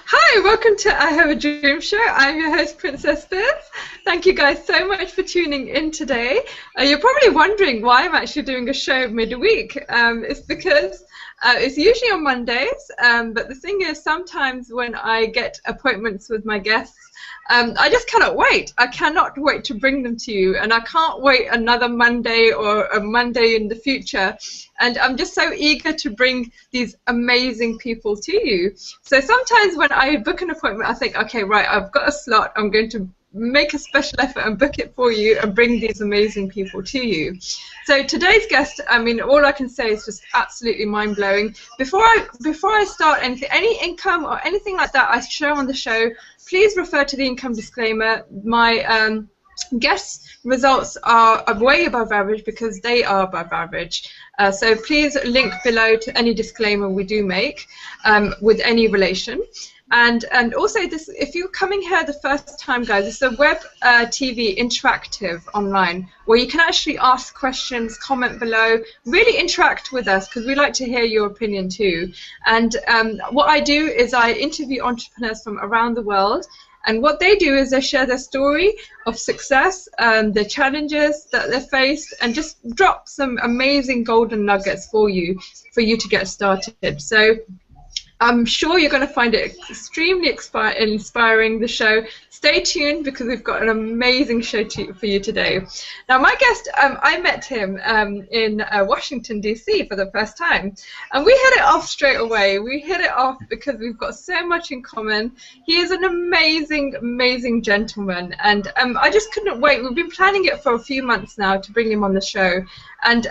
Hi, welcome to I Have a Dream Show. I'm your host, Princess Beth. Thank you guys so much for tuning in today. You're probably wondering why I'm actually doing a show midweek. It's because it's usually on Mondays, but the thing is sometimes when I get appointments with my guests, I just cannot wait. I cannot wait to bring them to you, and I can't wait another Monday or a Monday in the future. And I'm just so eager to bring these amazing people to you. So sometimes when I book an appointment, I think, okay, right, I've got a slot. I'm going to make a special effort and book it for you and bring these amazing people to you. So today's guest, I mean, all I can say is just absolutely mind-blowing. Before I start anything, any income or anything like that I share on the show, please refer to the income disclaimer. My guest results are way above average because they are above average. So please link below to any disclaimer we do make with any relation. And also, this, if you're coming here the first time, guys, it's a web TV interactive online where you can actually ask questions, comment below, really interact with us because we like to hear your opinion too. And what I do is I interview entrepreneurs from around the world. And what they do is they share their story of success, their challenges that they faced, and just drop some amazing golden nuggets for you to get started. So I'm sure you're going to find it extremely inspiring, the show. Stay tuned because we've got an amazing show for you today. Now, my guest, I met him in Washington, D.C. for the first time. And we hit it off straight away. We hit it off because we've got so much in common. He is an amazing, amazing gentleman. And I just couldn't wait. We've been planning it for a few months now to bring him on the show. And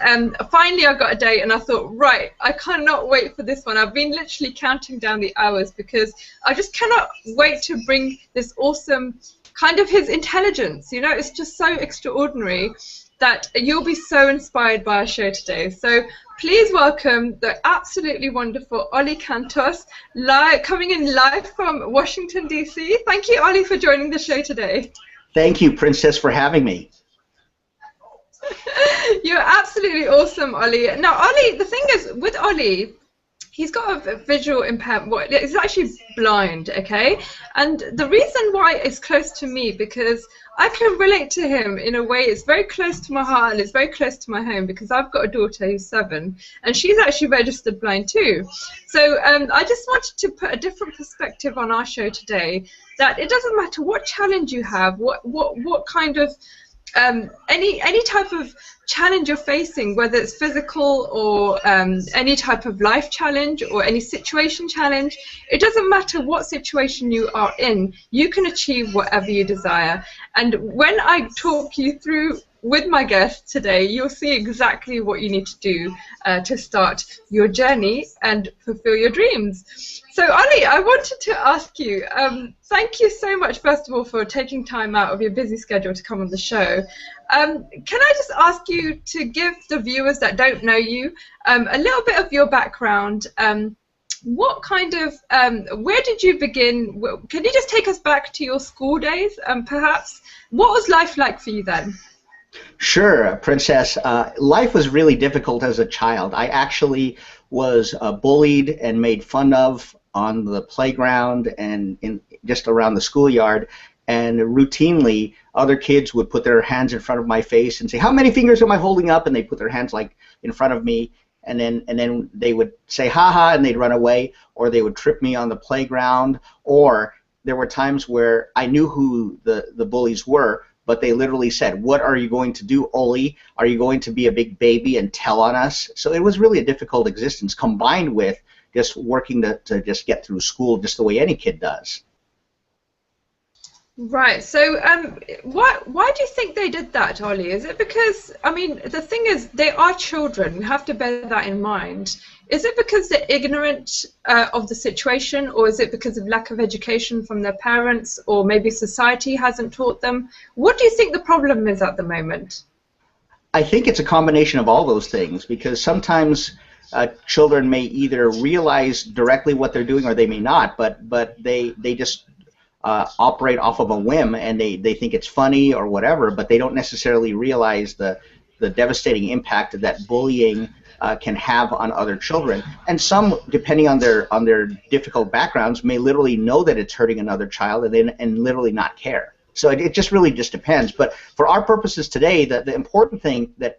finally, I got a date, and I thought, right, I cannot wait for this one. I've been literally counting down the hours because I just cannot wait to bring this awesome kind of his intelligence. You know, it's just so extraordinary that you'll be so inspired by our show today. So please welcome the absolutely wonderful Ollie Cantos, coming in live from Washington, D.C. Thank you, Ollie, for joining the show today. Thank you, Princess, for having me. You're absolutely awesome, Ollie. Now, Ollie, the thing is, with Ollie, he's got a visual impairment. He's actually blind, okay? And the reason why it's close to me, because I can relate to him in a way. It's very close to my heart and it's very close to my home because I've got a daughter who's 7 and she's actually registered blind too. So I just wanted to put a different perspective on our show today, that it doesn't matter what challenge you have, what kind of any type of challenge you're facing, whether it's physical or any type of life challenge or any situation challenge, it doesn't matter what situation you are in, you can achieve whatever you desire. And when I talk you through with my guest today, you'll see exactly what you need to do to start your journey and fulfill your dreams. So, Ollie, I wanted to ask you, thank you so much, first of all, for taking time out of your busy schedule to come on the show. Can I just ask you to give the viewers that don't know you a little bit of your background? What kind of, where did you begin? Can you just take us back to your school days, perhaps? What was life like for you then? Sure, Princess. Life was really difficult as a child. I actually was bullied and made fun of on the playground and just around the schoolyard, and routinely other kids would put their hands in front of my face and say, "How many fingers am I holding up?" And they put their hands like in front of me, and then they would say "ha ha" and they'd run away, or they would trip me on the playground, or there were times where I knew who the bullies were, but they literally said, "What are you going to do, Ollie? Are you going to be a big baby and tell on us?" So it was really a difficult existence, combined with just working to just get through school just the way any kid does. Right. So why do you think they did that, Ollie? Is it because, I mean, the thing is, they are children. We have to bear that in mind. Is it because they're ignorant of the situation, or is it because of lack of education from their parents, or maybe society hasn't taught them? What do you think the problem is at the moment? I think it's a combination of all those things, because sometimes children may either realize directly what they're doing or they may not, but they just operate off of a whim, and they think it's funny or whatever, but they don't necessarily realize the devastating impact that bullying can have on other children. And some, depending on their difficult backgrounds, may literally know that it's hurting another child and literally not care. So it just really just depends. But for our purposes today, the important thing that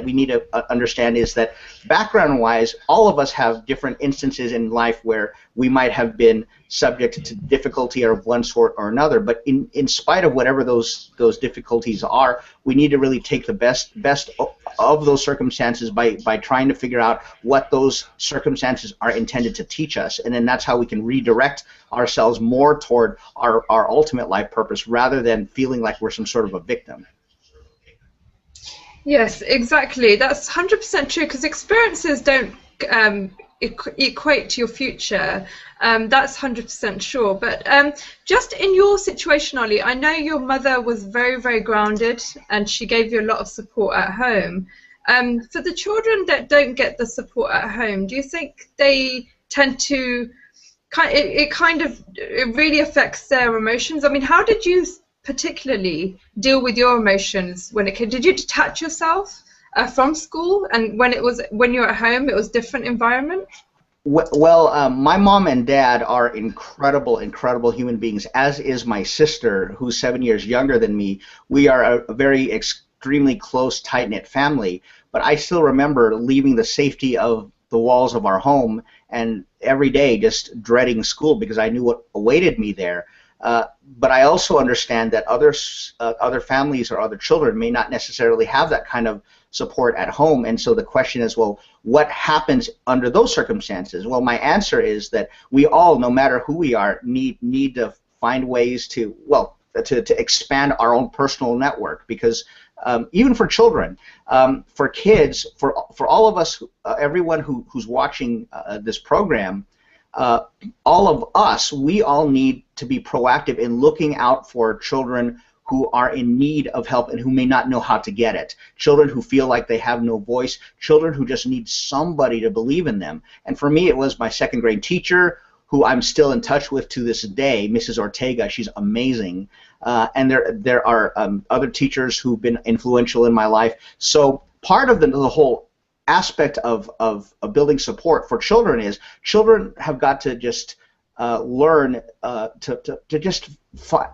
we need to understand is that background-wise, all of us have different instances in life where we might have been subject to difficulty of one sort or another. But in spite of whatever those difficulties are, we need to really take the best of those circumstances by trying to figure out what those circumstances are intended to teach us, and then that's how we can redirect ourselves more toward our ultimate life purpose, rather than feeling like we're some sort of a victim. Yes, exactly. That's 100% true, because experiences don't equate to your future. That's 100% sure. But just in your situation, Ollie, I know your mother was very, very grounded, and she gave you a lot of support at home. For the children that don't get the support at home, do you think they tend to it really affects their emotions? I mean, how did you particularly deal with your emotions when it came? Did you detach yourself from school, and when you were at home, it was different environment? Well, my mom and dad are incredible, incredible human beings, as is my sister, who's 7 years younger than me. We are a very extremely close, tight-knit family, but I still remember leaving the safety of the walls of our home and every day just dreading school because I knew what awaited me there. But I also understand that other families or other children may not necessarily have that kind of support at home, and so the question is, well, what happens under those circumstances? Well, my answer is that we all, no matter who we are, need to find ways to expand our own personal network, because even for children, for kids, for all of us, everyone who's watching this program, all of us, we all need to be proactive in looking out for children who are in need of help and who may not know how to get it. Children who feel like they have no voice, children who just need somebody to believe in them. And for me, it was my second grade teacher, who I'm still in touch with to this day, Mrs. Ortega. She's amazing. And there are other teachers who've been influential in my life. So part of the whole aspect of building support for children is children have got to just learn to just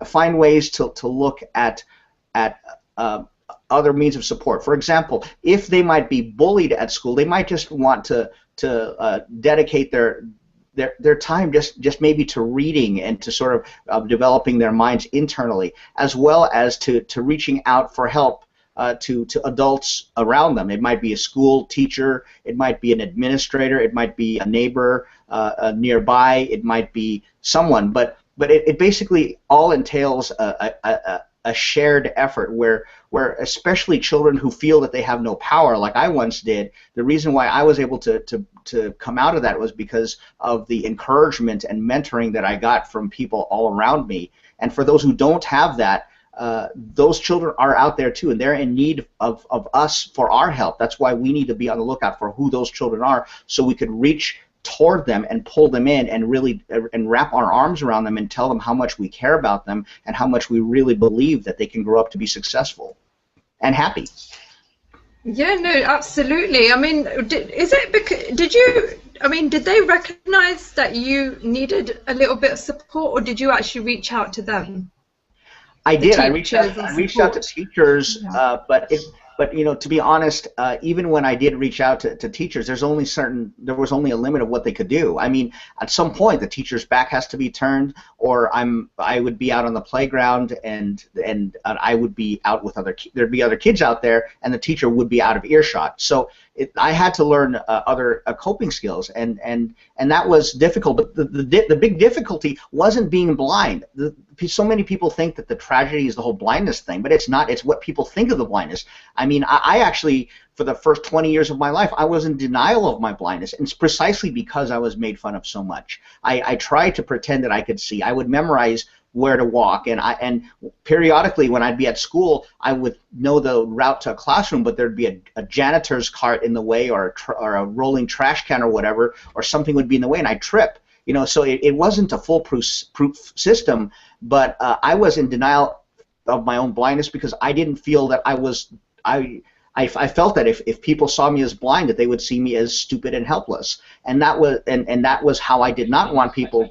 find ways to look at other means of support. For example, if they might be bullied at school, they might just want to dedicate their time just maybe to reading and to sort of developing their minds internally, as well as to reaching out for help to adults around them. It might be a school teacher, it might be an administrator, it might be a neighbor nearby, it might be someone, but it basically all entails a shared effort where especially children who feel that they have no power, like I once did. The reason why I was able to come out of that was because of the encouragement and mentoring that I got from people all around me. And for those who don't have that, those children are out there too, and they're in need of us for our help. That's why we need to be on the lookout for who those children are, so we could reach toward them and pull them in and really wrap our arms around them and tell them how much we care about them and how much we really believe that they can grow up to be successful and happy. Yeah, no, absolutely. I mean, did they recognize that you needed a little bit of support, or did you actually reach out to them? I did. I reached out to teachers, yeah. But you know, to be honest, even when I did reach out to teachers, there was only a limit of what they could do. I mean, at some point, the teacher's back has to be turned, or I would be out on the playground, and I would be out with there'd be other kids out there, and the teacher would be out of earshot. So I had to learn other coping skills, and that was difficult. But the big difficulty wasn't being blind. So many people think that the tragedy is the whole blindness thing, but it's not. It's what people think of the blindness. I mean, I actually, for the first 20 years of my life, I was in denial of my blindness, and it's precisely because I was made fun of so much. I tried to pretend that I could see. I would memorize where to walk, and periodically when I'd be at school, I would know the route to a classroom, but there'd be a janitor's cart in the way, or a rolling trash can or whatever, or something would be in the way, and I'd trip. You know, so it wasn't a foolproof system, but I was in denial of my own blindness because I didn't feel that I I felt that if people saw me as blind, that they would see me as stupid and helpless, and that was how I did not want people.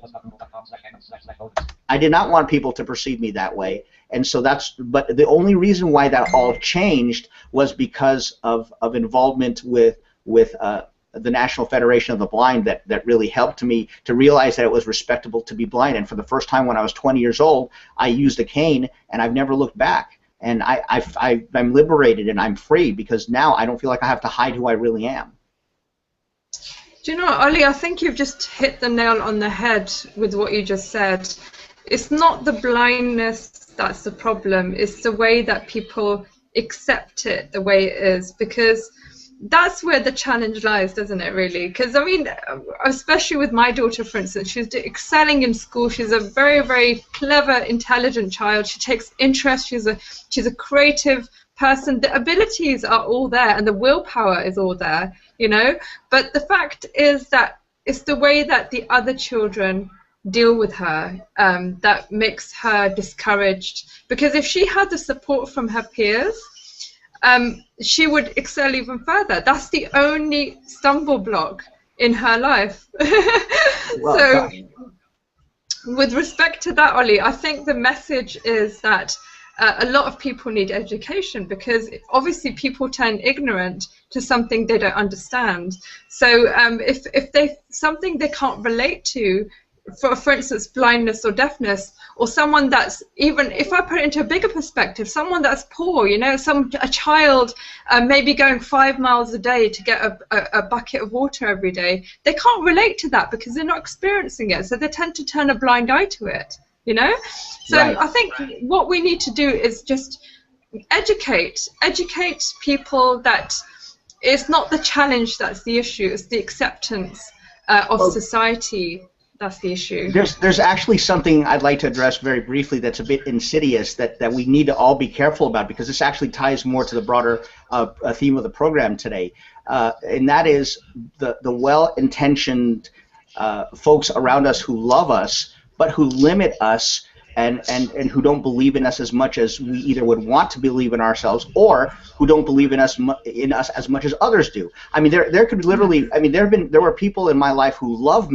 I did not want people to perceive me that way, and so but the only reason why that all changed was because of involvement with the National Federation of the Blind that really helped me to realize that it was respectable to be blind. And for the first time when I was 20 years old, I used a cane, and I've never looked back. And I'm liberated and I'm free, because now I don't feel like I have to hide who I really am. Do you know what, Ollie, I think you've just hit the nail on the head with what you just said. It's not the blindness that's the problem, it's the way that people accept it the way it is, because that's where the challenge lies, doesn't it, really? Because, I mean, especially with my daughter, for instance, she's excelling in school. She's a very, very clever, intelligent child. She takes interest. She's a creative person. The abilities are all there, and the willpower is all there, you know? But the fact is that it's the way that the other children deal with her that makes her discouraged. Because if she had the support from her peers, she would excel even further. That's the only stumble block in her life. So, with respect to that, Ollie, I think the message is that a lot of people need education, because obviously people turn ignorant to something they don't understand. So if they something they can't relate to, for instance, blindness or deafness, or someone that's, even if I put it into a bigger perspective, someone that's poor, you know, a child maybe going 5 miles a day to get a bucket of water every day, they can't relate to that because they're not experiencing it, so they tend to turn a blind eye to it, you know? So right. I think what we need to do is just educate people that it's not the challenge that's the issue, it's the acceptance of society. That's the issue. There's actually something I'd like to address very briefly that's a bit insidious that we need to all be careful about, because this actually ties more to the broader theme of the program today, and that is the well-intentioned folks around us who love us but who limit us and who don't believe in us as much as we either would want to believe in ourselves, or who don't believe in us as much as others do. I mean, there could literally, I mean, there were people in my life who loved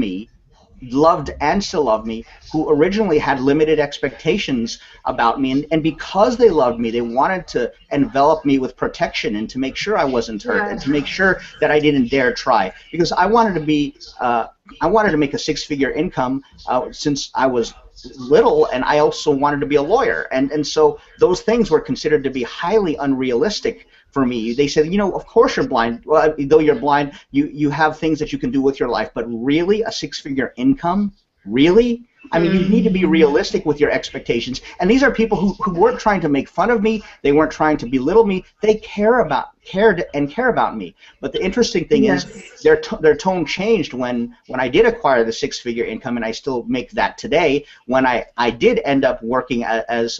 and still love me, who originally had limited expectations about me, and because they loved me, they wanted to envelop me with protection and to make sure I wasn't hurt, and to make sure that I didn't dare try, because I wanted to make a six-figure income since I was little, and I also wanted to be a lawyer, and so those things were considered to be highly unrealistic for me. They said, you know, of course you're blind. Well, though you're blind, you have things that you can do with your life, but really, a six-figure income? Really? I mean, you need to be realistic with your expectations. And these are people who weren't trying to make fun of me. They weren't trying to belittle me. They cared about me. But the interesting thing is, their tone changed when I did acquire the six-figure income, and I still make that today. When I did end up working as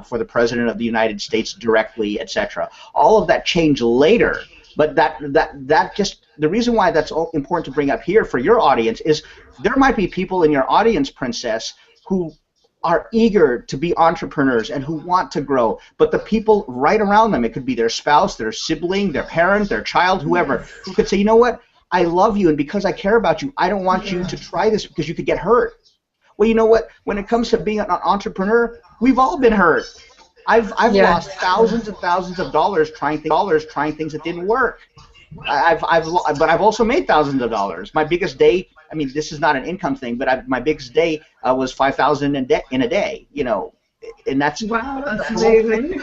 for the President of the United States directly, etc. All of that changed later. But that just, the reason why that's important to bring up here for your audience is there might be people in your audience, Princess, who are eager to be entrepreneurs and who want to grow, but the people right around them, it could be their spouse, their sibling, their parent, their child, whoever, who could say, you know what, I love you, and because I care about you, I don't want you to try this because you could get hurt. Well, you know what, when it comes to being an entrepreneur, we've all been hurt. I've lost thousands and thousands of dollars trying things that didn't work. But I've also made thousands of dollars. My biggest day, I mean, this is not an income thing, but my biggest day was $5,000 in a day. You know, and that's wow, that's amazing.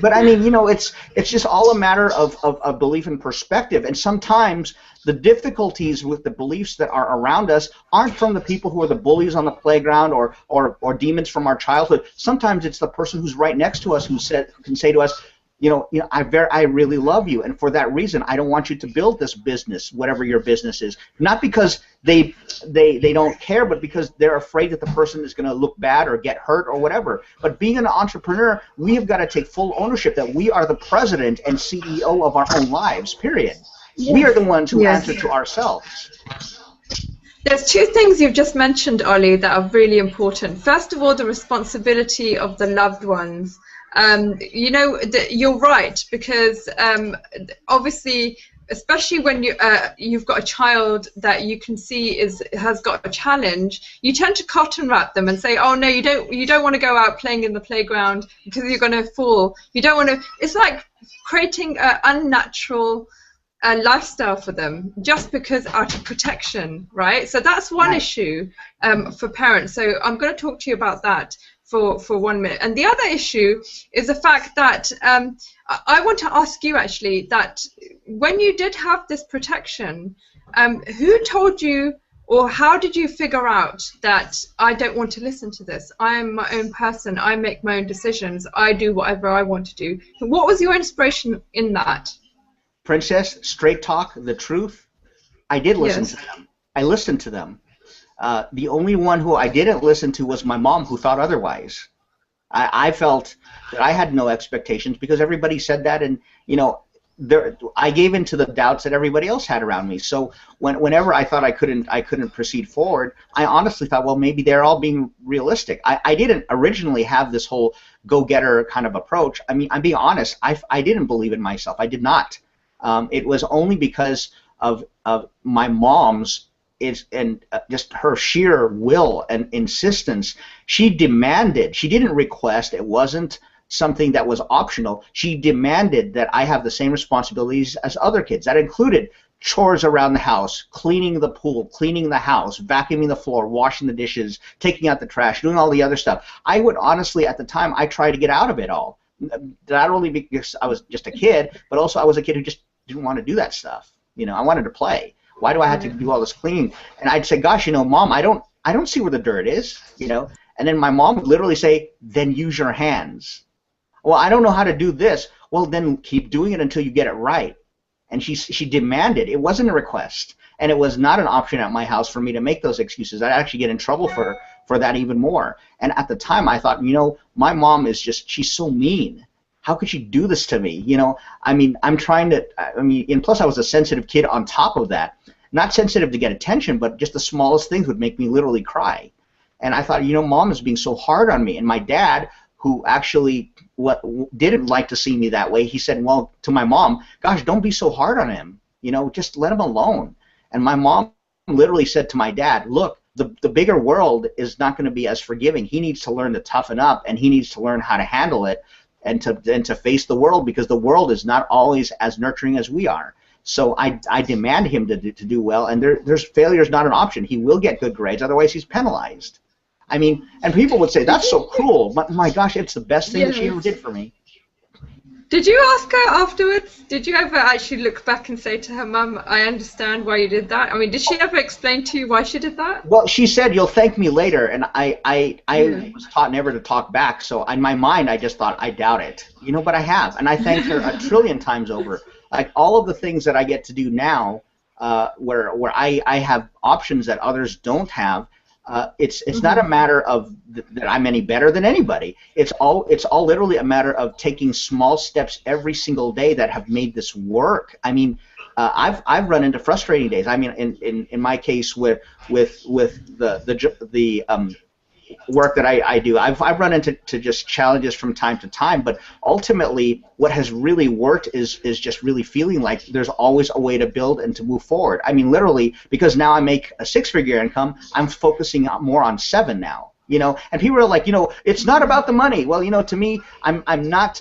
But I mean, you know, it's just all a matter of belief and perspective. And sometimes the difficulties with the beliefs that are around us aren't from the people who are the bullies on the playground or demons from our childhood. Sometimes it's the person who's right next to us who can say to us, you know, I really love you, and for that reason, I don't want you to build this business, whatever your business is. Not because they don't care, but because they're afraid that the person is going to look bad or get hurt or whatever. But being an entrepreneur, we have got to take full ownership that we are the president and CEO of our own lives, period. Yes. We are the ones who answer to ourselves. There's two things you've just mentioned, Ollie, that are really important. First of all, the responsibility of the loved ones. You know, you're right, because obviously, especially when you've got a child that you can see has got a challenge, you tend to cotton wrap them and say, oh no, you don't want to go out playing in the playground because you're going to fall. You don't want to. It's like creating an unnatural lifestyle for them just because out of protection, right? So that's one issue for parents. So I'm going to talk to you about that for 1 minute. And the other issue is the fact that I want to ask you actually that when you did have this protection, who told you, or how did you figure out that I don't want to listen to this? I am my own person. I make my own decisions. I do whatever I want to do. What was your inspiration in that? Princess, straight talk, the truth, I did listen to them. I listened to them. The only one who I didn't listen to was my mom, who thought otherwise. I felt that I had no expectations because everybody said that, and you know, I gave in to the doubts that everybody else had around me. So whenever I thought I couldn't proceed forward, I honestly thought, well, maybe they're all being realistic. I didn't originally have this whole go-getter kind of approach. I mean, I'm being honest. I didn't believe in myself. I did not. It was only because of my mom's just her sheer will and insistence. She demanded. She didn't request. It wasn't something that was optional. She demanded that I have the same responsibilities as other kids. That included chores around the house, cleaning the pool, cleaning the house, vacuuming the floor, washing the dishes, taking out the trash, doing all the other stuff. I would honestly, at the time, I tried to get out of it all. Not only because I was just a kid, but also I was a kid who just didn't want to do that stuff. You know, I wanted to play. Why do I have to do all this cleaning? And I'd say, gosh, you know, Mom, I don't see where the dirt is, you know. And then my mom would literally say, then use your hands. Well, I don't know how to do this. Well, then keep doing it until you get it right. And she demanded. It wasn't a request, and it was not an option at my house for me to make those excuses. I'd actually get in trouble for that even more. And at the time, I thought, you know, my mom is she's so mean. How could she do this to me? You know, I mean, and plus I was a sensitive kid on top of that. Not sensitive to get attention, but just the smallest things would make me literally cry. And I thought, you know, Mom is being so hard on me. And my dad, who actually didn't like to see me that way, he said, well, to my mom, gosh, don't be so hard on him. You know, just let him alone. And my mom literally said to my dad, look, the bigger world is not going to be as forgiving. He needs to learn to toughen up, and he needs to learn how to handle it and to face the world, because the world is not always as nurturing as we are. So I demand him to do well, and there's failure is not an option. He will get good grades, otherwise he's penalized. I mean, and people would say, that's so cruel, but my gosh, it's the best thing that she ever did for me. Did you ask her afterwards? Did you ever actually look back and say to her, Mum, I understand why you did that? I mean, did she ever explain to you why she did that? Well, she said, you'll thank me later, and I was taught never to talk back, so in my mind I just thought, I doubt it. You know, but I have, and I thanked her a trillion times over. Like all of the things that I get to do now, where I have options that others don't have, it's not a matter of that I'm any better than anybody. It's all literally a matter of taking small steps every single day that have made this work. I mean, I've run into frustrating days. I mean, in my case with the work that I do, I've run into just challenges from time to time, but ultimately what has really worked is just really feeling like there's always a way to build and to move forward. I mean, literally, because now I make a 6-figure income, I'm focusing more on 7 now. You know, and people are like, you know, it's not about the money. Well, you know, to me, I'm not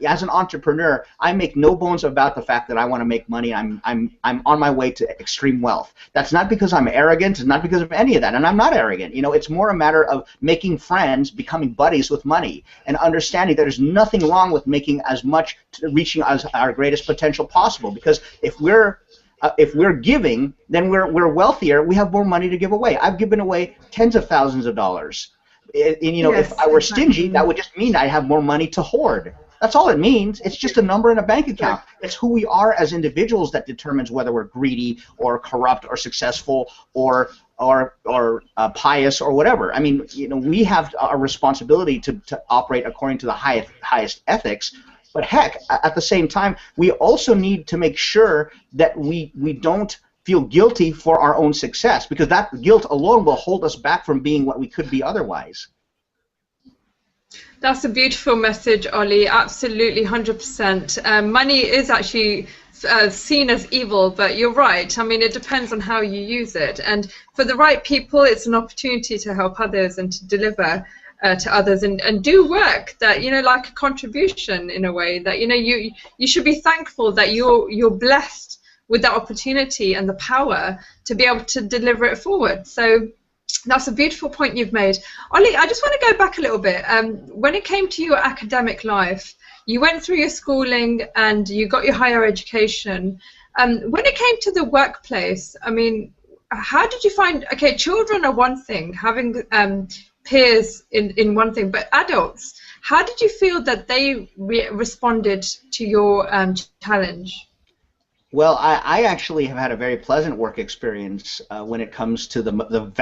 as an entrepreneur, I make no bones about the fact that I want to make money. I'm on my way to extreme wealth. That's not because I'm arrogant. It's not because of any of that, and I'm not arrogant. You know, it's more a matter of making friends, becoming buddies with money, and understanding that there's nothing wrong with making as much, reaching as our greatest potential possible. Because if we're giving, then we're wealthier. We have more money to give away. I've given away tens of thousands of dollars. And you know, if I were stingy, that would just mean I have more money to hoard. That's all it means. It's just a number in a bank account. It's who we are as individuals that determines whether we're greedy or corrupt or successful or pious or whatever. I mean, you know, we have a responsibility to operate according to the highest ethics. But heck, at the same time, we also need to make sure that we don't feel guilty for our own success, because that guilt alone will hold us back from being what we could be otherwise. That's a beautiful message, Ollie. Absolutely, 100%. Money is actually seen as evil, but you're right. I mean, it depends on how you use it. And for the right people, it's an opportunity to help others and to deliver to others and do work that, you know, like a contribution in a way that, you know, you should be thankful that you're blessed with that opportunity and the power to be able to deliver it forward. So that's a beautiful point you've made. Ollie, I just want to go back a little bit. When it came to your academic life, you went through your schooling and you got your higher education. When it came to the workplace, I mean, how did you find, okay, children are one thing, having peers in one thing, but adults, how did you feel that they responded to your challenge? Well, I actually have had a very pleasant work experience when it comes to the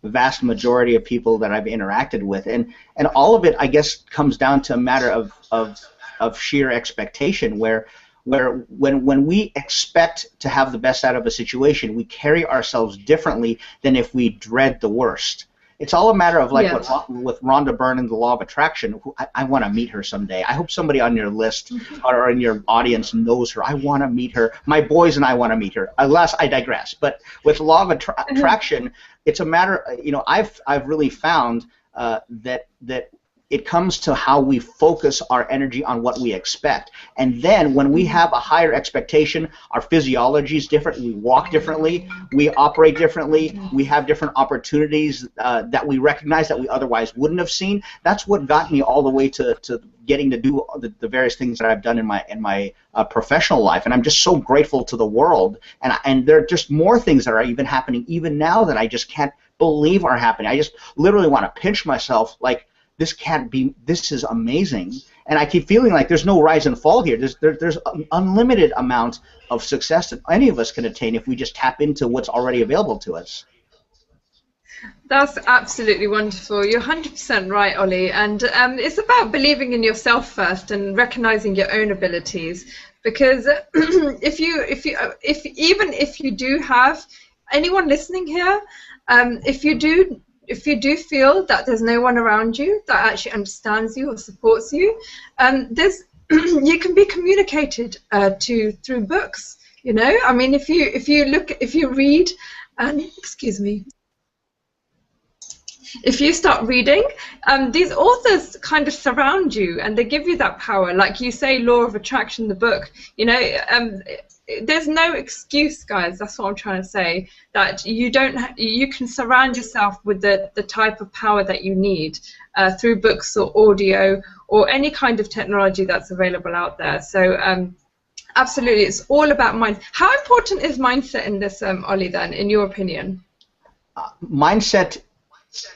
vast majority of people that I've interacted with, and all of it, I guess, comes down to a matter of sheer expectation, where when we expect to have the best out of a situation, we carry ourselves differently than if we dread the worst. It's all a matter of, like, Yes. with Rhonda Byrne and the Law of Attraction. I want to meet her someday. I hope somebody on your list or in your audience knows her. I want to meet her. My boys and I want to meet her. Alas, I digress. But with Law of Attraction, it's a matter. You know, I've really found that it comes to how we focus our energy on what we expect. And then when we have a higher expectation, our physiology is different, we walk differently, we operate differently, we have different opportunities that we recognize that we otherwise wouldn't have seen. That's what got me all the way to getting to do the various things that I've done in my professional life. And I'm just so grateful to the world. And there are just more things that are even happening even now that I just can't believe are happening. I just literally want to pinch myself, like, this can't be, this is amazing. And I keep feeling like there's no rise and fall here. There's an unlimited amount of success that any of us can attain if we just tap into what's already available to us. That's absolutely wonderful. You're 100% right, Ollie. And it's about believing in yourself first and recognizing your own abilities. Because even if you do have anyone listening here, if you do feel that there's no one around you that actually understands you or supports you, you can be communicated to through books. You know, I mean, if you read, and excuse me. If you start reading, these authors kind of surround you and they give you that power. Like you say, Law of Attraction, the book, you know, there's no excuse, guys. That's what I'm trying to say, that you can surround yourself with the type of power that you need through books or audio or any kind of technology that's available out there. So absolutely, it's all about mind. How important is mindset in this, Ollie, then, in your opinion? Mindset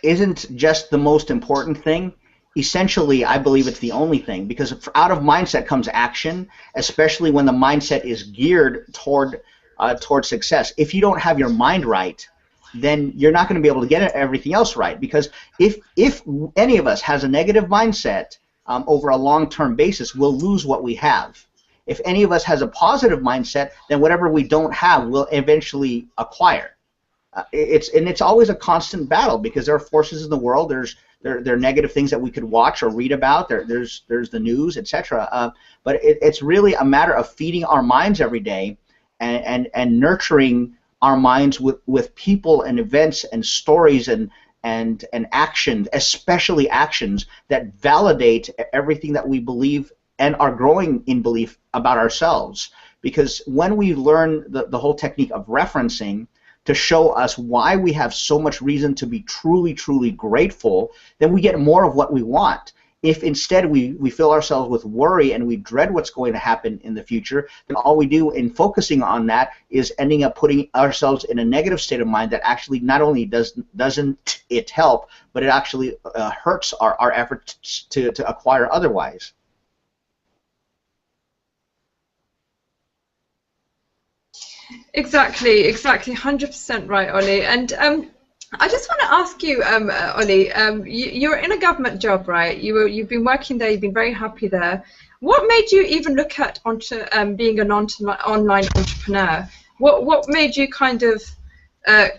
isn't just the most important thing. Essentially, I believe it's the only thing, because out of mindset comes action, especially when the mindset is geared toward success. If you don't have your mind right, then you're not going to be able to get everything else right, because if any of us has a negative mindset over a long-term basis, we'll lose what we have. If any of us has a positive mindset, then whatever we don't have, we'll eventually acquire. It's always a constant battle, because there are forces in the world. There are negative things that we could watch or read about. There's the news, etc. But it's really a matter of feeding our minds every day and nurturing our minds with people and events and stories and actions, especially actions that validate everything that we believe and are growing in belief about ourselves. Because when we learn the whole technique of referencing to show us why we have so much reason to be truly, truly grateful, then we get more of what we want. If instead we fill ourselves with worry and we dread what's going to happen in the future, then all we do in focusing on that is ending up putting ourselves in a negative state of mind that actually not only doesn't it help, but it actually hurts our efforts to acquire otherwise. Exactly, 100% right, Ollie. And I just want to ask you, Ollie, you're in a government job, right? You've been working there, you've been very happy there. What made you even look at being an online entrepreneur? What made you kind of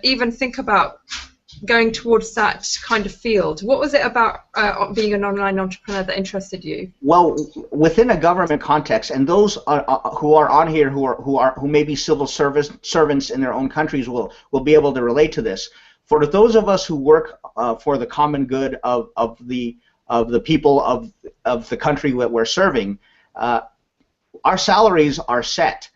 even think about going towards that kind of field? What was it about being an online entrepreneur that interested you? Well, within a government context, and those who are on here who may be civil service servants in their own countries will be able to relate to this. For those of us who work for the common good of the people of the country that we're serving, our salaries are set.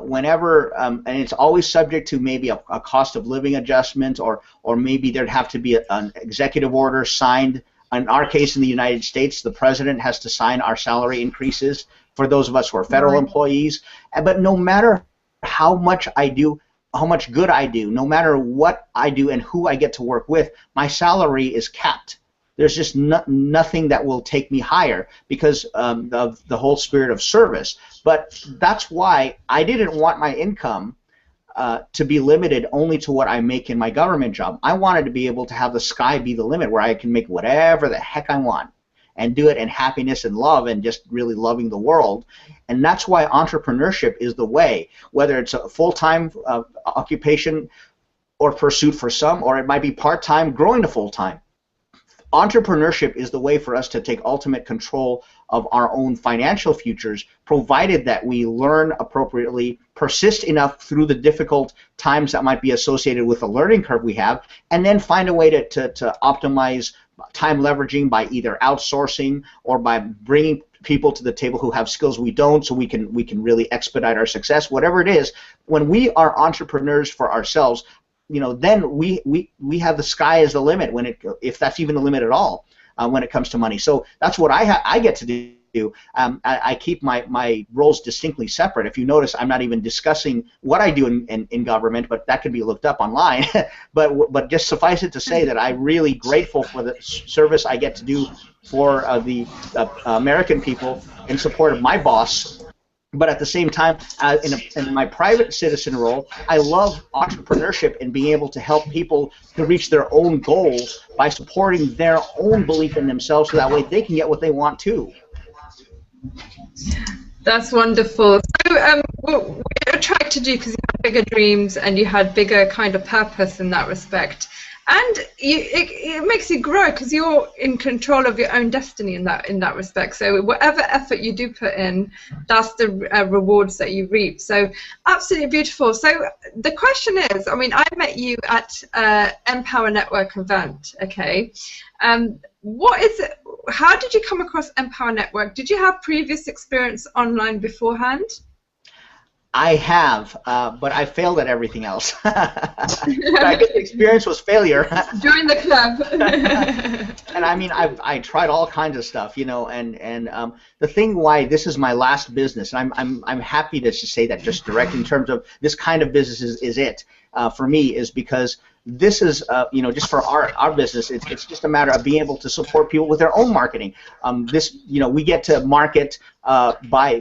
Whenever, and it's always subject to maybe a cost of living adjustment, or maybe there'd have to be an executive order signed. In our case, in the United States, the president has to sign our salary increases for those of us who are federal employees. But no matter how much I do, how much good I do, no matter what I do and who I get to work with, my salary is capped. There's just nothing that will take me higher because of the whole spirit of service. But that's why I didn't want my income to be limited only to what I make in my government job. I wanted to be able to have the sky be the limit, where I can make whatever the heck I want and do it in happiness and love and just really loving the world. And that's why entrepreneurship is the way, whether it's a full-time occupation or pursuit for some, or it might be part-time growing to full-time. Entrepreneurship is the way for us to take ultimate control of our own financial futures, provided that we learn appropriately, persist enough through the difficult times that might be associated with the learning curve we have, and then find a way to optimize time leveraging by either outsourcing or by bringing people to the table who have skills we don't, so we can really expedite our success. Whatever it is, when we are entrepreneurs for ourselves, then we have the sky as the limit, if that's even the limit at all, when it comes to money. So that's what I get to do. I keep my roles distinctly separate. If you notice, I'm not even discussing what I do in government, but that can be looked up online. but just suffice it to say that I'm really grateful for the service I get to do for the American people in support of my boss. But at the same time, in my private citizen role, I love entrepreneurship and being able to help people to reach their own goals by supporting their own belief in themselves, so that way they can get what they want too. That's wonderful. So what attracted you, because you had bigger dreams and you had bigger kind of purpose in that respect. And it makes you grow because you're in control of your own destiny in that respect. So whatever effort you do put in, that's the rewards that you reap. So absolutely beautiful. So the question is, I mean, I met you at Empower Network event, okay? What is it? How did you come across Empower Network? Did you have previous experience online beforehand? I have, but I failed at everything else. I guess the experience was failure. Join the club. And I mean, I tried all kinds of stuff, and the thing why this is my last business, and I'm happy to just say that just direct in terms of this kind of business is it for me, is because this is, just for our business, it's just a matter of being able to support people with their own marketing. We get to market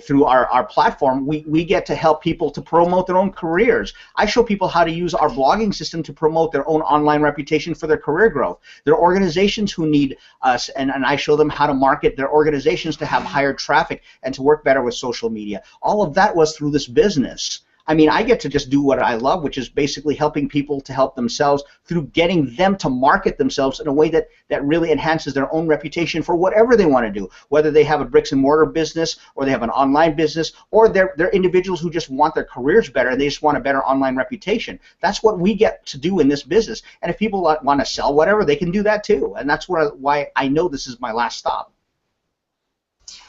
through our platform. We get to help people to promote their own careers. I show people how to use our blogging system to promote their own online reputation for their career growth. There are organizations who need us, and I show them how to market their organizations to have higher traffic and to work better with social media. All of that was through this business. I mean, I get to just do what I love, which is basically helping people to help themselves through getting them to market themselves in a way that really enhances their own reputation for whatever they want to do, whether they have a bricks and mortar business or they have an online business, or they're individuals who just want their careers better and they just want a better online reputation. That's what we get to do in this business. And if people want to sell whatever, they can do that too. And that's why I know this is my last stop.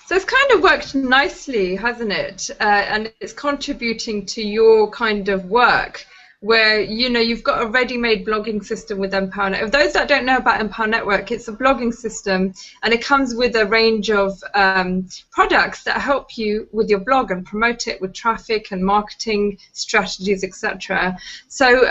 So it's kind of worked nicely, hasn't it? And it's contributing to your kind of work, where you've got a ready-made blogging system with Empower Network. For those that don't know about Empower Network, it's a blogging system, and it comes with a range of products that help you with your blog and promote it with traffic and marketing strategies, etc. So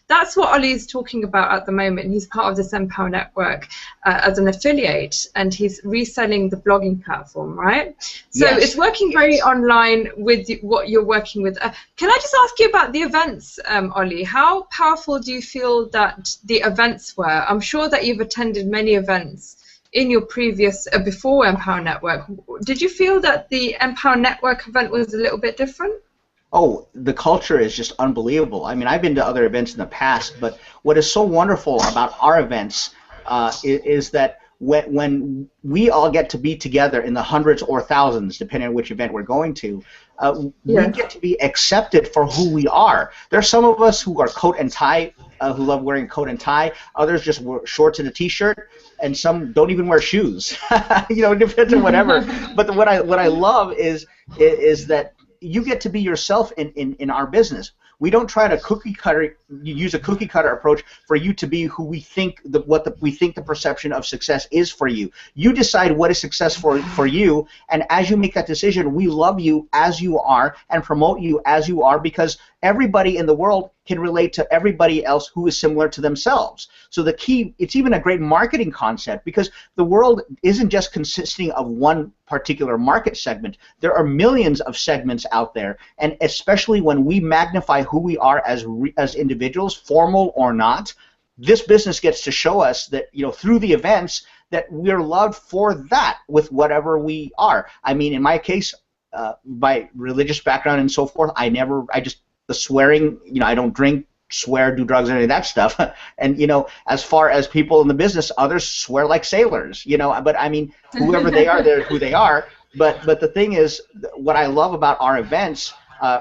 that's what Ollie is talking about at the moment. He's part of this Empower Network as an affiliate, and he's reselling the blogging platform, right? So yes. It's working very online with what you're working with. Can I just ask you about the events, Ollie? How powerful do you feel that the events were? I'm sure that you've attended many events in your previous, before Empower Network. Did you feel that the Empower Network event was a little bit different? Oh, the culture is just unbelievable. I mean, I've been to other events in the past, but what is so wonderful about our events is that when we all get to be together in the hundreds or thousands, depending on which event we're going to, we Yes. get to be accepted for who we are. There's some of us who are coat and tie, who love wearing coat and tie. Others just wear shorts and a t-shirt, and some don't even wear shoes. You know, it depends on whatever. But what I love is that you get to be yourself in our business. We don't try to use a cookie cutter approach for you to be who we think we think the perception of success is for you. You decide what is success for you, and as you make that decision, we love you as you are and promote you as you are, because everybody in the world can relate to everybody else who is similar to themselves. So the key, it's even a great marketing concept, because the world isn't just consisting of one particular market segment. There are millions of segments out there, and especially when we magnify who we are as individuals, formal or not, this business gets to show us that, you know, through the events, that we're loved for that with whatever we are. I mean, in my case, by religious background and so forth, the swearing, you know, I don't drink, swear, do drugs, any of that stuff. And, you know, as far as people in the business, others swear like sailors, you know. But I mean, whoever they are, they're who they are. But the thing is, what I love about our events,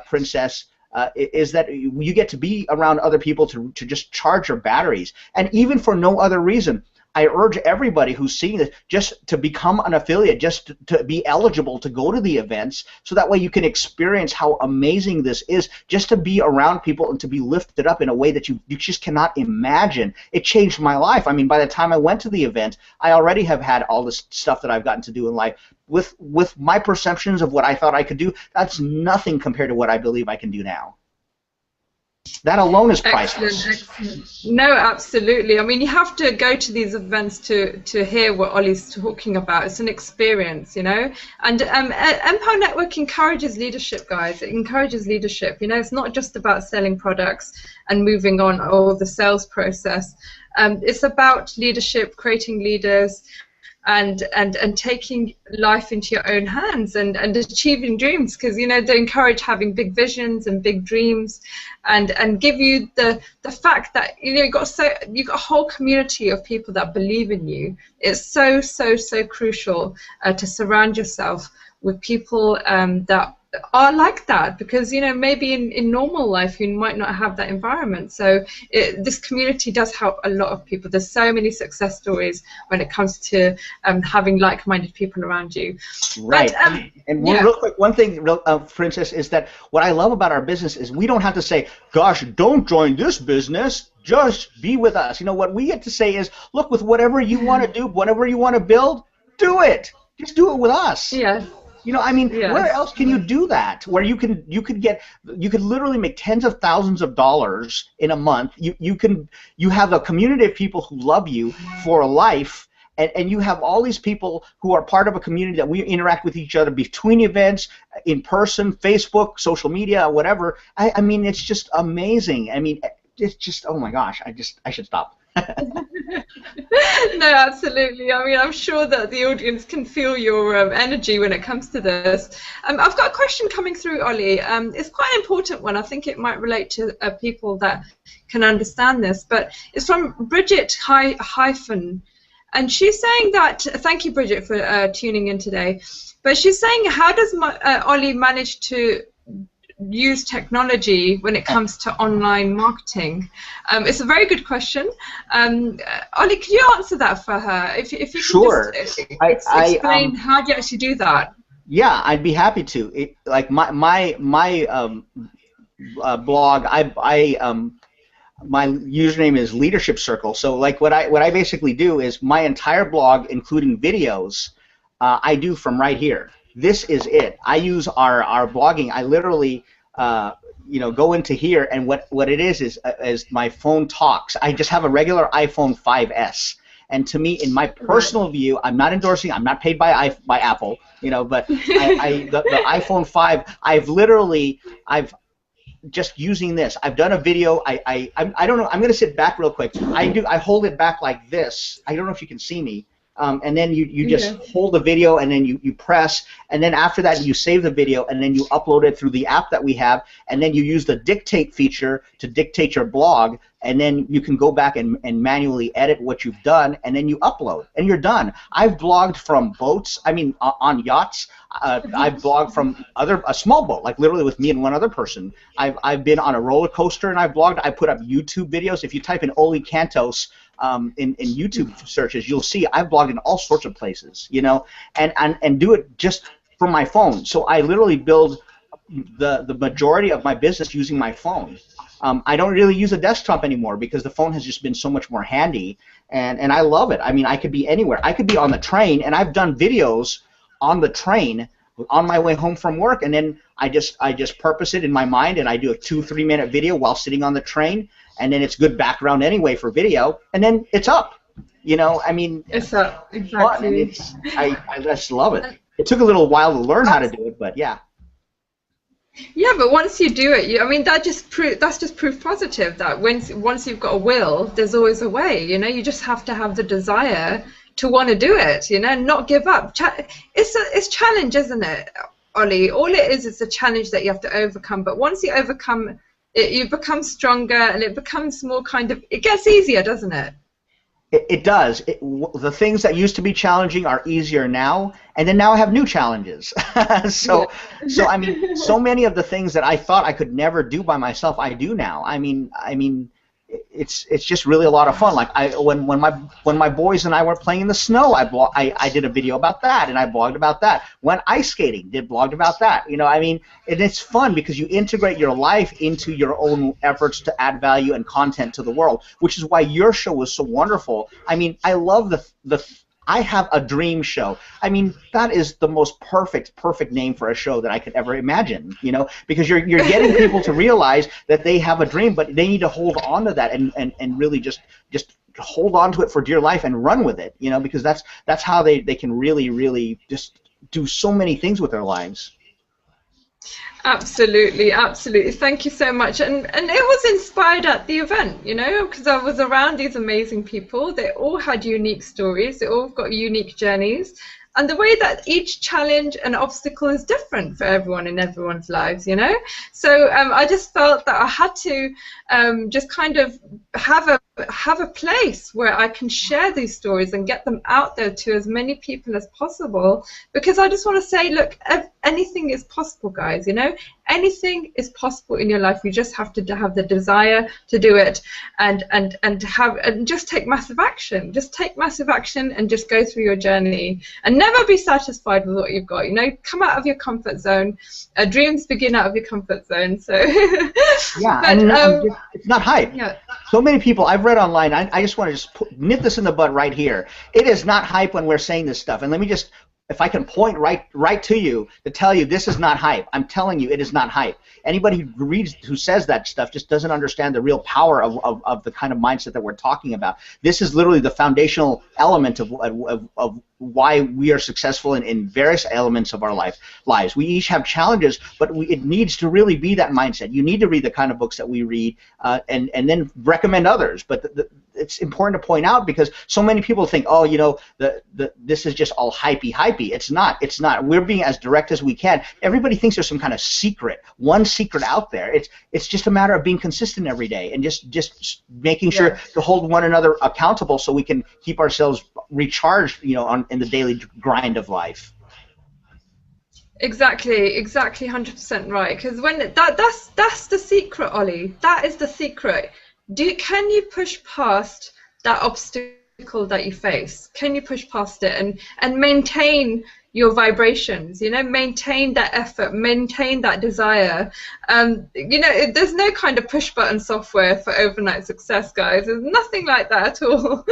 Princess, is that you get to be around other people to just charge your batteries, and even for no other reason. I urge everybody who's seeing this just to become an affiliate, just to be eligible to go to the events, so that way you can experience how amazing this is, just to be around people and to be lifted up in a way that you just cannot imagine. It changed my life. I mean, by the time I went to the event, I already have had all this stuff that I've gotten to do in life. With my perceptions of what I thought I could do, that's nothing compared to what I believe I can do now. That alone is priceless. Excellent. No, absolutely. I mean, you have to go to these events to hear what Ollie's talking about. It's an experience, you know. And Empire Network encourages leadership, guys. It encourages leadership. You know, it's not just about selling products and moving on, or the sales process. It's about leadership, creating leaders, and taking life into your own hands and achieving dreams, because, you know, they encourage having big visions and big dreams, and give you the fact that, you know, you've got a whole community of people that believe in you. It's so crucial to surround yourself with people that are like that, because, you know, maybe in normal life you might not have that environment. So this community does help a lot of people. There's so many success stories when it comes to having like-minded people around you. Right. But, and yeah. Real quick, one thing, Princess, is that what I love about our business is we don't have to say, gosh, don't join this business, just be with us. You know, what we get to say is, look, with whatever you want to do, whatever you want to build, do it. Just do it with us. Yeah. You know, I mean, yes. Where else can you do that? Where you could literally make tens of thousands of dollars in a month. You have a community of people who love you for life, and you have all these people who are part of a community that we interact with each other between events, in person, Facebook, social media, whatever. I mean, it's just amazing. I mean, it's just, oh my gosh, I should stop. No, absolutely. I mean, I'm sure that the audience can feel your energy when it comes to this. I've got a question coming through, Ollie. It's quite an important one. I think it might relate to people that can understand this, but it's from Bridget Hyphen, and she's saying that, thank you, Bridget, for tuning in today, but she's saying, how does Ollie manage to use technology when it comes to online marketing? It's a very good question. Ollie, could you answer that for her? If you can sure. Just explain how do you actually do that? Yeah, I'd be happy to. Like my blog, my username is Leadership Circle. So like what I basically do is my entire blog, including videos, I do from right here. This is it. I use our blogging. I literally, you know, go into here, and what it is my phone talks. I just have a regular iPhone 5S, and to me, in my personal view, I'm not endorsing. I'm not paid by Apple, you know, but the iPhone 5, I've just using this. I've done a video. I don't know. I'm going to sit back real quick. I hold it back like this. I don't know if you can see me. and then you just Yeah. hold the video, and then you press, and then after that you save the video, and then you upload it through the app that we have, and then you use the dictate feature to dictate your blog, and then you can go back and manually edit what you've done, and then you upload, and you're done. I've blogged from boats, I mean on yachts. I've blogged from a small boat, like literally with me and one other person. I've been on a roller coaster and I've blogged. I put up YouTube videos. If you type in Ollie Cantos in YouTube searches, you'll see I've blogged in all sorts of places, you know, and do it just from my phone. So I literally build the majority of my business using my phone. I don't really use a desktop anymore because the phone has just been so much more handy, and I love it. I mean, I could be anywhere. I could be on the train, and I've done videos on the train on my way home from work, and then I just purpose it in my mind, and I do a 2-3 minute video while sitting on the train, and then it's good background anyway for video, and then it's up. You know, I mean, It's up, fun, and exactly. I just love it. It took a little while to learn how to do it, but yeah. Yeah, but once you do it, I mean, that's just proof positive that once you've got a will, there's always a way. You know, you just have to have the desire to want to do it. You know, and not give up. It's challenge, isn't it, Ollie? All it is a challenge that you have to overcome. But once you overcome it, you become stronger, and it becomes more kind of. It gets easier, doesn't it? It does. The things that used to be challenging are easier now, and then now I have new challenges. so, Yeah. so I mean, so many of the things that I thought I could never do by myself, I do now. I mean, it's just really a lot of fun. Like when my boys and I were playing in the snow, I did a video about that, and I blogged about that. Went ice skating, blogged about that. You know, I mean, and it's fun because you integrate your life into your own efforts to add value and content to the world, which is why your show was so wonderful. I mean, I love the I have a dream show. I mean, that is the most perfect name for a show that I could ever imagine, you know, because you're getting people to realize that they have a dream, but they need to hold on to that and really just hold on to it for dear life and run with it, you know, because that's how they can really just do so many things with their lives. Absolutely, absolutely. Thank you so much. And it was inspired at the event, you know, because I was around these amazing people. They all had unique stories. They all got unique journeys. And the way that each challenge and obstacle is different for everyone in everyone's lives, you know. So I just felt that I had to just kind of have a place where I can share these stories and get them out there to as many people as possible, because I just want to say, look, anything is possible, guys, you know. Anything is possible in your life. You just have to have the desire to do it, and just take massive action. Just take massive action and just go through your journey, and never be satisfied with what you've got. You know, come out of your comfort zone. Dreams begin out of your comfort zone. So Yeah, but, and it's not hype. yeah. So many people I've read online. I just want to nip this in the bud right here. It is not hype when we're saying this stuff. And let me just, if I can point right to you to tell you this is not hype. I'm telling you, it is not hype. Anybody who says that stuff just doesn't understand the real power of the kind of mindset that we're talking about. This is literally the foundational element of why we are successful in various elements of our lives. We each have challenges, but it needs to really be that mindset. You need to read the kind of books that we read, and then recommend others. But it's important to point out, because so many people think, oh, you know, this is just all hypey. It's not. It's not. We're being as direct as we can. Everybody thinks there's some kind of one secret out there. It's just a matter of being consistent every day and just making sure to hold one another accountable so we can keep ourselves recharged, you know, in the daily grind of life. Exactly, 100% right. Because when that's the secret, Ollie. That is the secret. Can you push past that obstacle that you face? Can you push past it and maintain your vibrations? You know, maintain that effort, maintain that desire. You know, there's no kind of push button software for overnight success, guys. There's nothing like that at all.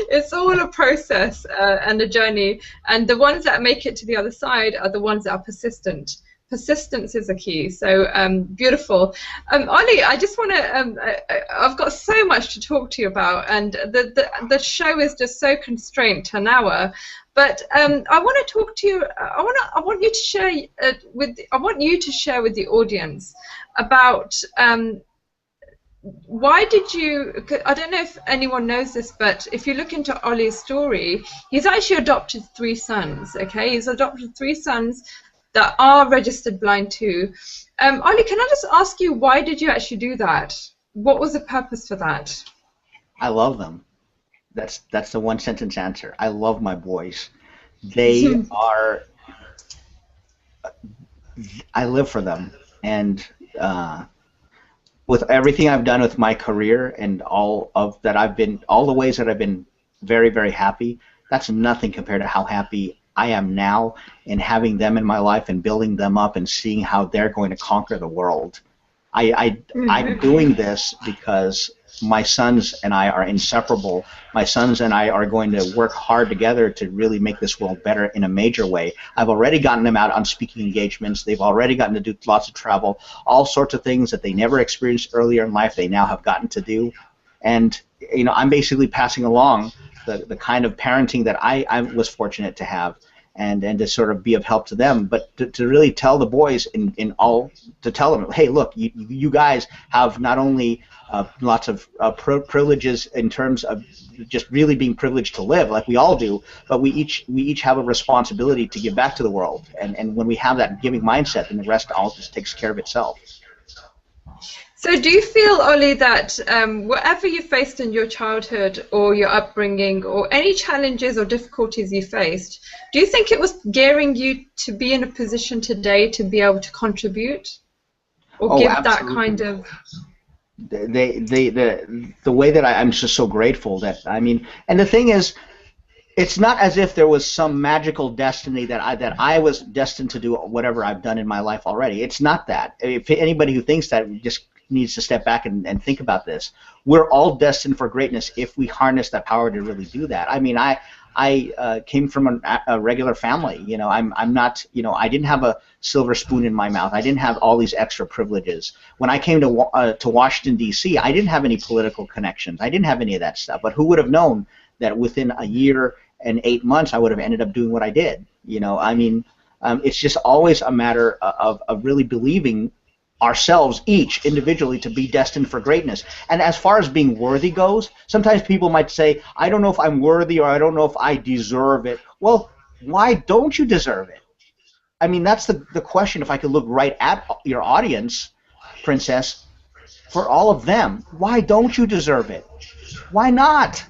It's all a process and a journey. And the ones that make it to the other side are the ones that are persistent. Persistence is a key. So beautiful. Ollie, I just want to, I've got so much to talk to you about, and the show is just so constrained to an hour. But I want to talk to you. I want you to share I want you to share with the audience about why did you? I don't know if anyone knows this, but if you look into Ollie's story, he's actually adopted three sons. Okay, he's adopted three sons that are registered blind too. Ollie, can I just ask you, why did you actually do that? What was the purpose for that? I love them. That's the one sentence answer. I love my boys. They are. I live for them, and with everything I've done with my career and all the ways that I've been very, very happy. That's nothing compared to how happy I am now in having them in my life and building them up and seeing how they're going to conquer the world. I'm doing this because my sons and I are inseparable. My sons and I are going to work hard together to really make this world better in a major way. I've already gotten them out on speaking engagements. They've already gotten to do lots of travel, all sorts of things that they never experienced earlier in life they now have gotten to do. And I'm basically passing along the kind of parenting that I was fortunate to have, and to sort of be of help to them, but to really tell the boys to tell them, hey, look, you guys have not only lots of privileges in terms of just really being privileged to live, like we all do, but we each have a responsibility to give back to the world, and when we have that giving mindset, then the rest all just takes care of itself. So do you feel, Ollie, that whatever you faced in your childhood or your upbringing or any challenges or difficulties you faced, do you think it was gearing you to be in a position today to be able to contribute or give absolutely. that kind of... The way that I'm just so grateful that, and the thing is, it's not as if there was some magical destiny that I was destined to do whatever I've done in my life already. It's not that. If anybody who thinks that just needs to step back and think about this. We're all destined for greatness if we harness that power to really do that. I came from a regular family. I'm not. I didn't have a silver spoon in my mouth. I didn't have all these extra privileges. When I came to Washington D.C., I didn't have any political connections. I didn't have any of that stuff. But who would have known that within a year and 8 months I would have ended up doing what I did? It's just always a matter of really believing ourselves each individually to be destined for greatness. And as far as being worthy goes, sometimes people might say, I don't know if I'm worthy, or I don't know if I deserve it. Well, why don't you deserve it? That's the question. If I could look right at your audience, Princess, for all of them, why don't you deserve it? Why not?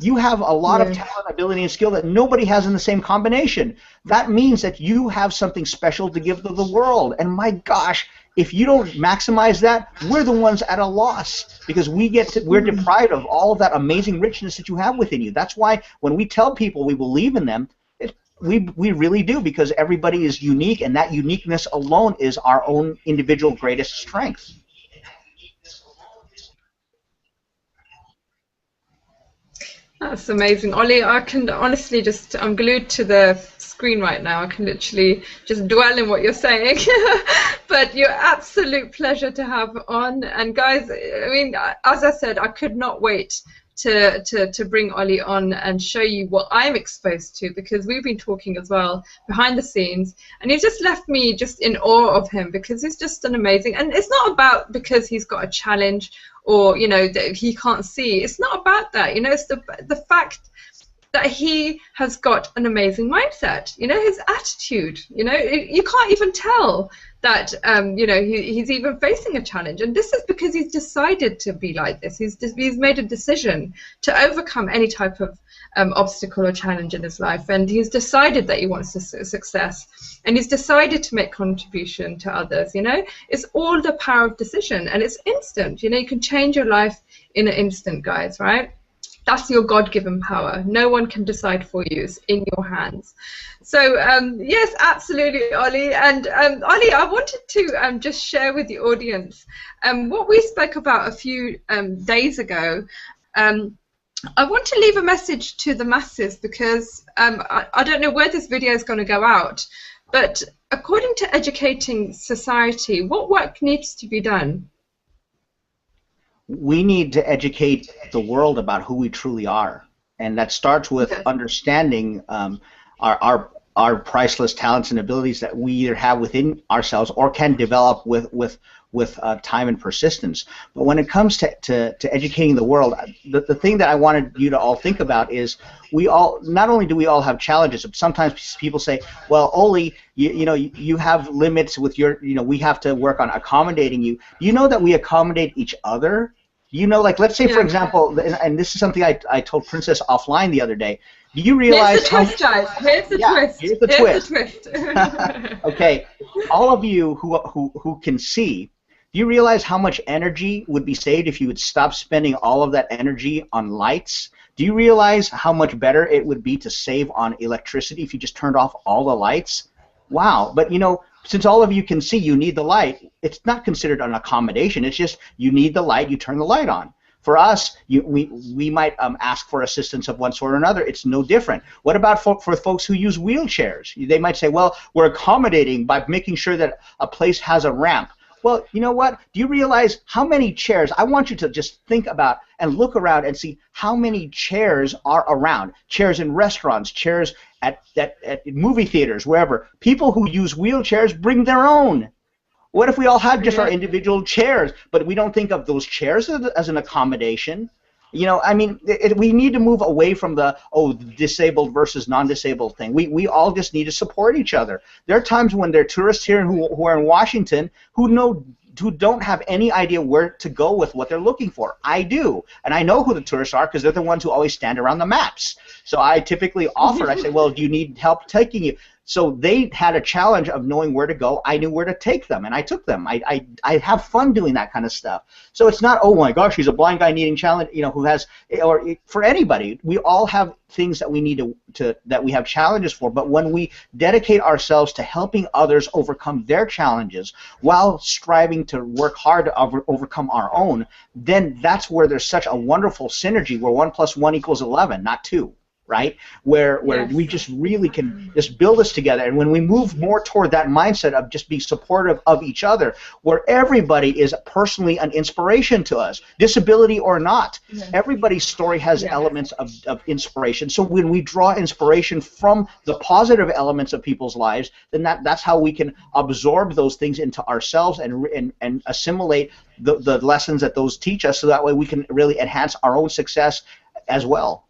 You have a lot of talent, ability, and skill that nobody has in the same combination. That means that you have something special to give to the world. And my gosh, if you don't maximize that, we're the ones at a loss, because we're deprived of all of that amazing richness that you have within you. That's why when we tell people we believe in them, we really do, because everybody is unique, and that uniqueness alone is our own individual greatest strength. That's amazing. Ollie, I can honestly I'm glued to the screen right now. I can literally just dwell in what you're saying. But you're absolute pleasure to have on. And guys, as I said, I could not wait to bring Ollie on and show you what I'm exposed to, because we've been talking as well behind the scenes, and he's just left me just in awe of him, because he's just an amazing, and it's not about because he's got a challenge or that he can't see. It's not about that. It's the fact that he has got an amazing mindset. His attitude. You can't even tell that he's even facing a challenge, and this is because he's decided to be like this. He's made a decision to overcome any type of obstacle or challenge in his life, and he's decided that he wants success, and he's decided to make contribution to others. It's all the power of decision, and it's instant. You can change your life in an instant, guys, right? That's your God-given power. No one can decide for you. It's in your hands. So, yes, absolutely, Ollie. And Ollie, I wanted to just share with the audience what we spoke about a few days ago. I want to leave a message to the masses, because I don't know where this video is going to go out, but according to Educating Society, what work needs to be done? We need to educate the world about who we truly are, and that starts with understanding our priceless talents and abilities that we either have within ourselves or can develop with with time and persistence. But when it comes to educating the world, the thing that I wanted you to all think about is we all, not only do we all have challenges, but sometimes people say, well, Oli, you have limits with your, we have to work on accommodating you. You know that we accommodate each other? Like, let's say, for example, and this is something I told Princess offline the other day. Do you realize Here's the twist, guys. Here's the twist. Here's the twist. Okay, all of you who can see, do you realize how much energy would be saved if you would stop spending all of that energy on lights? Do you realize how much better it would be to save on electricity if you just turned off all the lights? Wow, but since all of you can see you need the light, it's not considered an accommodation. It's just you need the light, you turn the light on. For us, we might ask for assistance of one sort or another. It's no different. What about for folks who use wheelchairs? They might say, well, we're accommodating by making sure that a place has a ramp. Well, you know what? Do you realize how many chairs? I want you to just think about and look around and see how many chairs are around. Chairs in restaurants, chairs at movie theaters, wherever. People who use wheelchairs bring their own. What if we all had just our individual chairs, but we don't think of those chairs as an accommodation? I mean, we need to move away from the disabled versus non-disabled thing. We all just need to support each other. There are times when there are tourists here who are in Washington who don't have any idea where to go with what they're looking for. I do, and I know who the tourists are because they're the ones who always stand around the maps. So I typically offer. I say, well, do you need help taking you? So they had a challenge of knowing where to go. I knew where to take them, and I took them. I have fun doing that kind of stuff. So it's not, oh my gosh, he's a blind guy needing challenge, who has, or for anybody, we all have things that we need that we have challenges for. But when we dedicate ourselves to helping others overcome their challenges while striving to work hard to overcome our own, then that's where there's such a wonderful synergy where 1 + 1 = 11, not 2. Right? Where we just really can just build this together. And when we move more toward that mindset of just being supportive of each other, where everybody is personally an inspiration to us, disability or not, everybody's story has elements of inspiration. So when we draw inspiration from the positive elements of people's lives, then that's how we can absorb those things into ourselves and assimilate the lessons that those teach us, so that way we can really enhance our own success as well.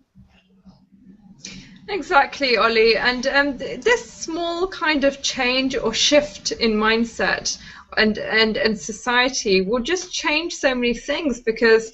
Exactly, Ollie, and this small kind of change or shift in mindset and society will just change so many things, because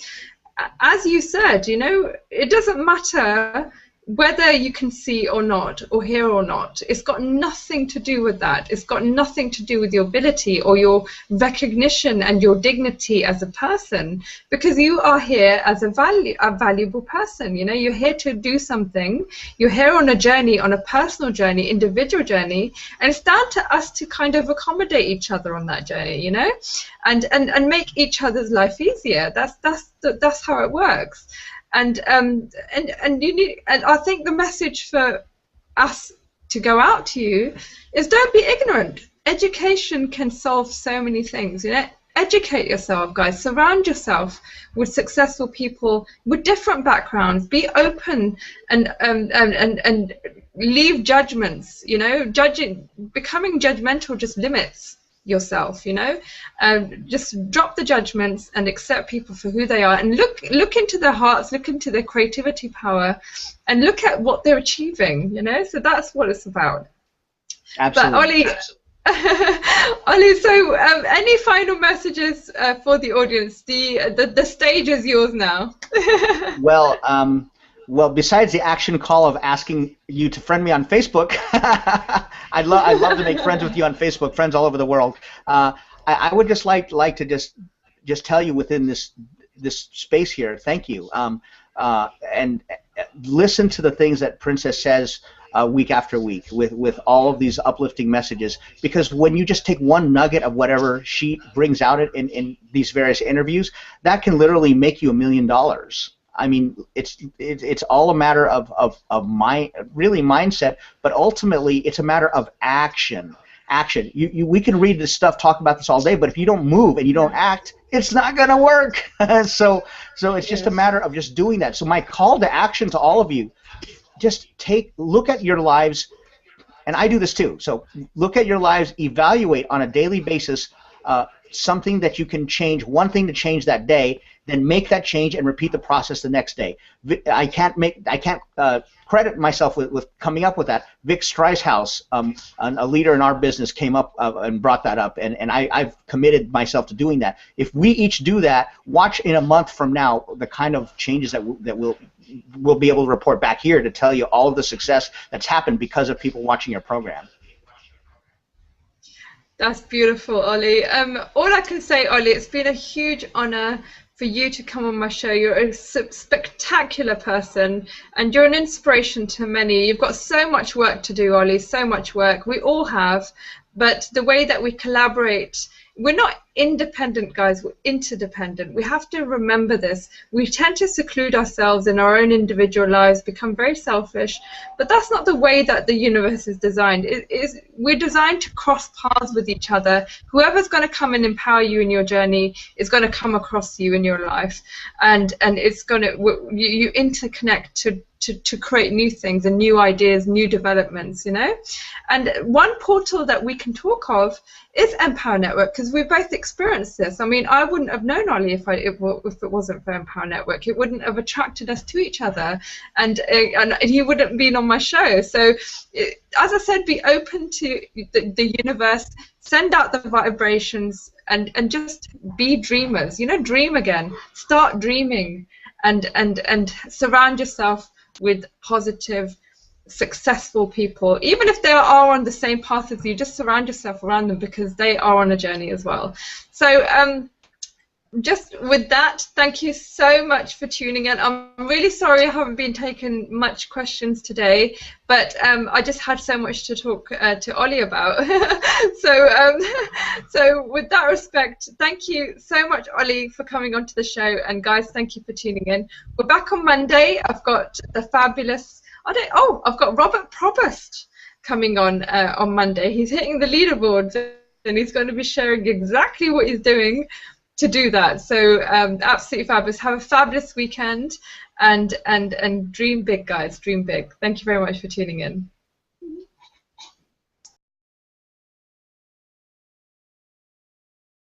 as you said, it doesn't matter whether you can see or not, or hear or not. It's got nothing to do with that. It's got nothing to do with your ability or your recognition and your dignity as a person, because you are here as a valuable person. You're here to do something. You're here on a journey, on a personal journey, individual journey, and it's down to us to kind of accommodate each other on that journey, and make each other's life easier. That's how it works. And you need, and I think the message for us to go out to you is, don't be ignorant. Education can solve so many things. Educate yourself, guys. Surround yourself with successful people with different backgrounds. Be open and leave judgments. Becoming judgmental just limits yourself. Just drop the judgments and accept people for who they are, and look into their hearts, look into their creativity power, and look at what they're achieving. So that's what it's about. Absolutely. But Ollie, so any final messages for the audience? The stage is yours now. Well, besides the action call of asking you to friend me on Facebook, I'd love to make friends with you on Facebook, friends all over the world. I would just like to just tell you within this space here, thank you, and listen to the things that Princess says week after week with all of these uplifting messages, because when you just take one nugget of whatever she brings out in these various interviews, that can literally make you $1 million. I mean, it's all a matter of mindset, but ultimately it's a matter of action. We can read this stuff, talk about this all day, but if you don't move and you don't act, it's not going to work. so it's just a matter of just doing that. So my call to action to all of you, just look at your lives, and I do this too. So look at your lives, evaluate on a daily basis something that you can change, one thing to change that day, then make that change and repeat the process the next day. I can't credit myself with coming up with that. Vic Streishaus, a leader in our business, came up and brought that up, and I've committed myself to doing that. If we each do that, watch in a month from now the kind of changes that we'll be able to report back here to tell you all of the success that's happened because of people watching your program. That's beautiful, Ollie. All I can say, Ollie, it's been a huge honor for you to come on my show. You're a spectacular person, and you're an inspiration to many. You've got so much work to do, Ollie, so much work. We all have, but the way that we collaborate, we're not independent, guys, we're interdependent. We have to remember this. We tend to seclude ourselves in our own individual lives, become very selfish, but that's not the way that the universe is designed. We're designed to cross paths with each other. Whoever's going to come and empower you in your journey is going to come across you in your life, and it's going to, you interconnect to create new things and new ideas, new developments, you know. And one portal that we can talk of is Empower Network, because we both experienced this. I mean, I wouldn't have known Ollie if it wasn't for Empower Network. It wouldn't have attracted us to each other, and he wouldn't have been on my show. So, as I said, be open to the universe, send out the vibrations, and just be dreamers. You know, dream again. Start dreaming, and surround yourself with positive, successful people. Even if they are on the same path as you, just surround yourself around them, because they are on a journey as well. So just with that, thank you so much for tuning in. I'm really sorry I haven't been taking much questions today, but I just had so much to talk to Ollie about. So with that respect, thank you so much, Ollie, for coming onto the show, and guys, thank you for tuning in. We're back on Monday. I've got the fabulous, I've got Robert Provost coming on Monday. He's hitting the leaderboards, and he's going to be sharing exactly what he's doing to do that. So absolutely fabulous. Have a fabulous weekend, and dream big, guys. Dream big. Thank you very much for tuning in.